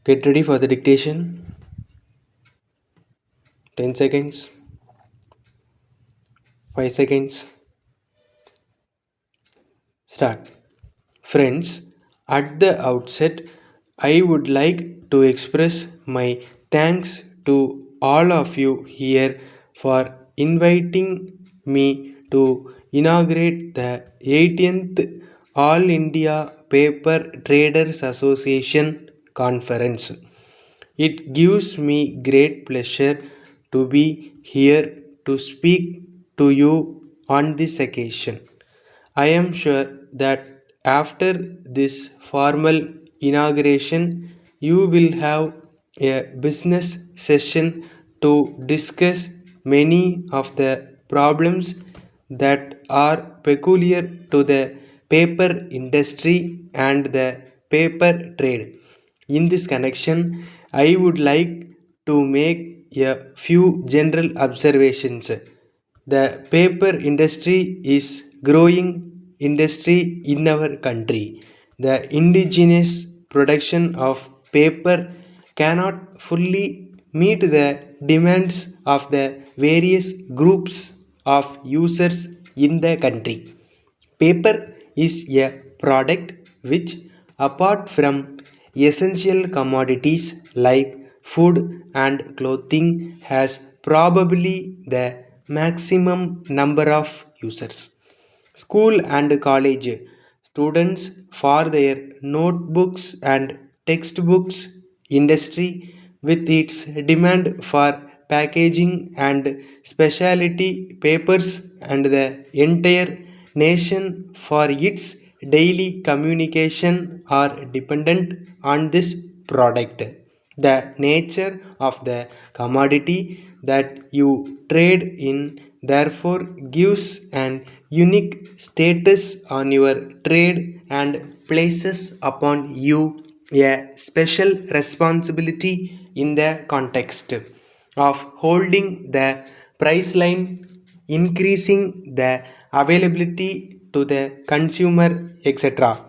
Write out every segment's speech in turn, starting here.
Get ready for the dictation. 10 seconds, 5 seconds, start. Friends, at the outset, I would like to express my thanks to all of you here for inviting me to inaugurate the 18th All India Paper Traders Association Conference. It gives me great pleasure to be here to speak to you on this occasion. I am sure that after this formal inauguration, you will have a business session to discuss many of the problems that are peculiar to the paper industry and the paper trade. In this connection, I would like to make a few general observations. The paper industry is growing industry in our country. The indigenous production of paper cannot fully meet the demands of the various groups of users in the country. Paper is a product which, apart from essential commodities like food and clothing, has probably the maximum number of users. School and college students for their notebooks and textbooks industry with its demand for packaging and specialty papers and the entire nation for its daily communication are dependent on this product. The nature of the commodity that you trade in therefore gives an unique status on your trade and places upon you a special responsibility in the context of holding the price line, increasing the availability to the consumer, etc.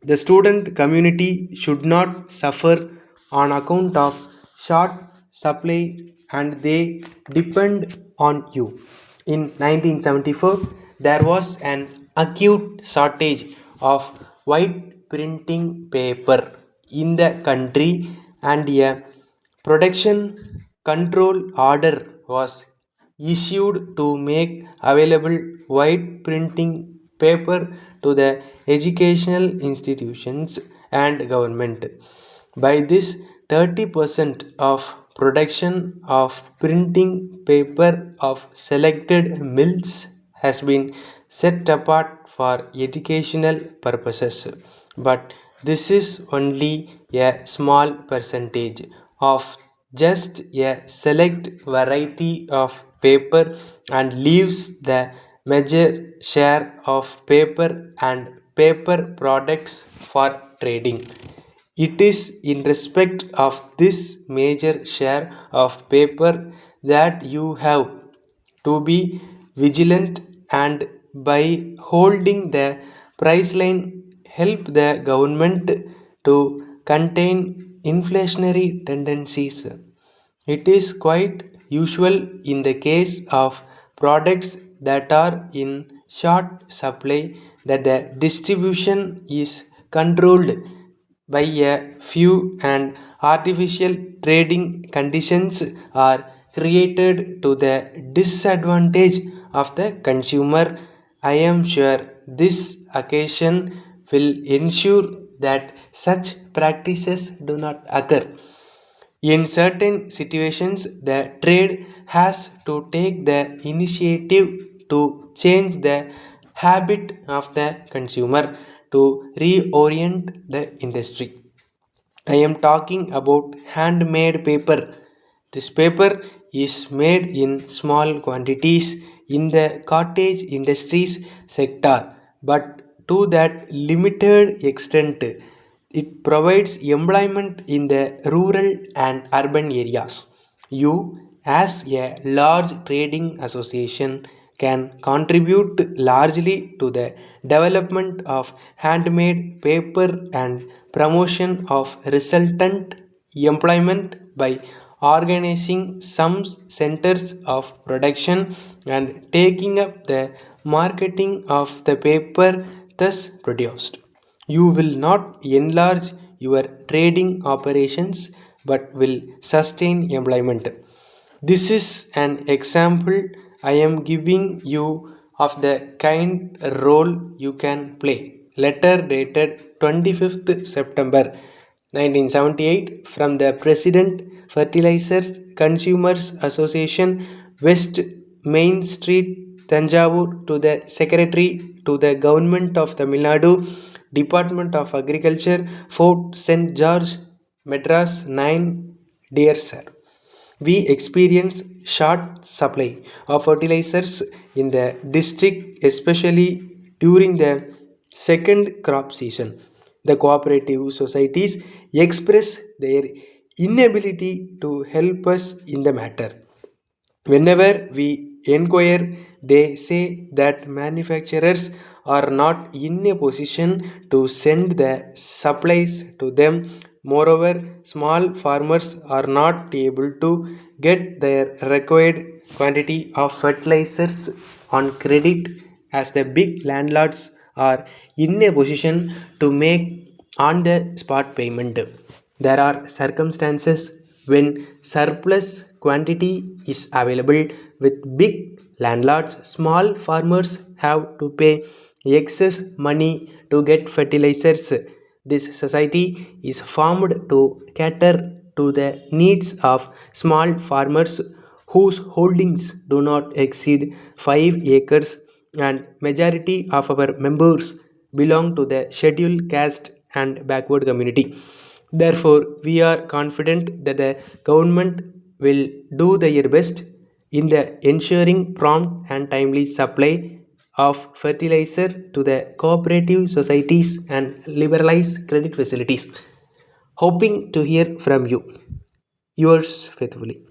The student community should not suffer on account of short supply and they depend on you. In 1974, there was an acute shortage of white printing paper in the country and a production control order was issued to make available white printing paper to the educational institutions and government. By this, 30% of production of printing paper of selected mills has been set apart for educational purposes. But this is only a small percentage of just a select variety of paper and leaves the major share of paper and paper products for trading. It is in respect of this major share of paper that you have to be vigilant and by holding the price line help the government to contain inflationary tendencies. It is quite usual in the case of products that are in short supply that the distribution is controlled by a few and artificial trading conditions are created to the disadvantage of the consumer. I am sure this occasion will ensure that such practices do not occur. In certain situations, the trade has to take the initiative to change the habit of the consumer to reorient the industry. I am talking about handmade paper. This paper is made in small quantities in the cottage industries sector, but to that limited extent, it provides employment in the rural and urban areas. You, as a large trading association, can contribute largely to the development of handmade paper and promotion of resultant employment by organizing some centers of production and taking up the marketing of the paper thus produced. You will not enlarge your trading operations but will sustain employment. This is an example I am giving you of the kind role you can play. Letter dated 25th September 1978 from the President, Fertilizers Consumers Association, West Main Street, Tanjavur, to the Secretary to the Government of Tamil Nadu, Department of Agriculture, Fort St. George, Madras 9. Dear Sir, we experience short supply of fertilizers in the district, especially during the second crop season. The cooperative societies express their inability to help us in the matter. Whenever we inquire, they say that manufacturers are not in a position to send the supplies to them. Moreover, small farmers are not able to get their required quantity of fertilizers on credit, as the big landlords are in a position to make on the spot payment. There are circumstances when surplus quantity is available with big landlords. Small farmers have to pay excess money to get fertilizers. This society is formed to cater to the needs of small farmers whose holdings do not exceed 5 acres, and majority of our members belong to the scheduled caste and backward community. Therefore, we are confident that the government will do their best in the ensuring prompt and timely supply of fertilizer to the cooperative societies and liberalize credit facilities. Hoping to hear from you. Yours faithfully.